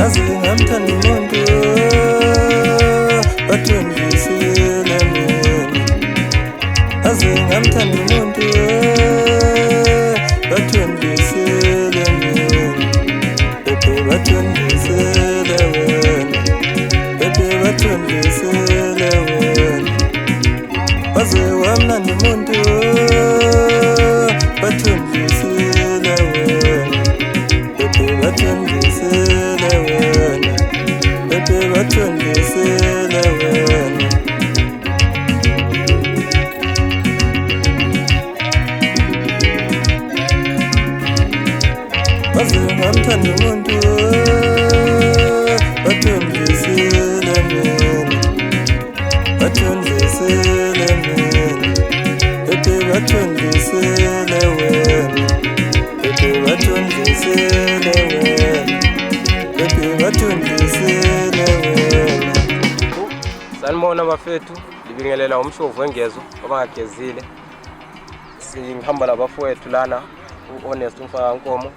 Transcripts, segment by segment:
Azingamthanda umuntu bathondisile mina. Azingamthanda umuntu bathondisile mina. Bebe bathondisile wena. Bebe bathondisile wena. Waze wamnandi umuntu bathondisile wena. Bebe bathondisile wena. Bebe bathondisile wena. Azingamthanda umuntu bathondisile mina. Bathondisile mina. Bebe bathondisile wena. Bebe bathondisile wena. Bebe bathondisile wena. Sanibona bafethu, libingelela umshovu wengezo abangagezile. Sihamba labafowethu lana, uHonest Mfaka-Nkomo,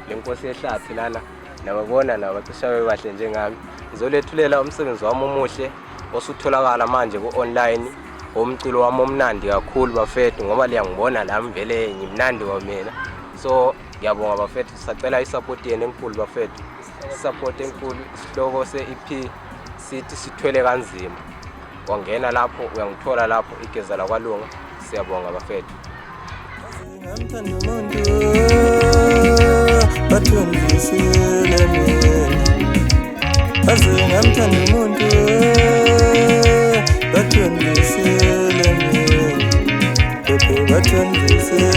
lenkosi yehlathi lana, nababona nabacishayo bahle njengami. Ngizolethulela umsebenzi wami omuhle osutholakala manje ku-online, umculo wami omnandi kakhulu bafethu, ngoba liyangibona lami vele ngimnandi wamina. So ngiyabonga bafethu, sisacela isupport yenu enkulu bafethu. Support enkulu, isihloko se-EP sithi sithwele kanzima. Wangena lapho uyangithola lapho igeza lakwaLunga. Siyabonga bafethu. Azingamthanda umuntu bathondisile mina. Azingamthanda umuntu bathondisile mina. Bebe bathondisile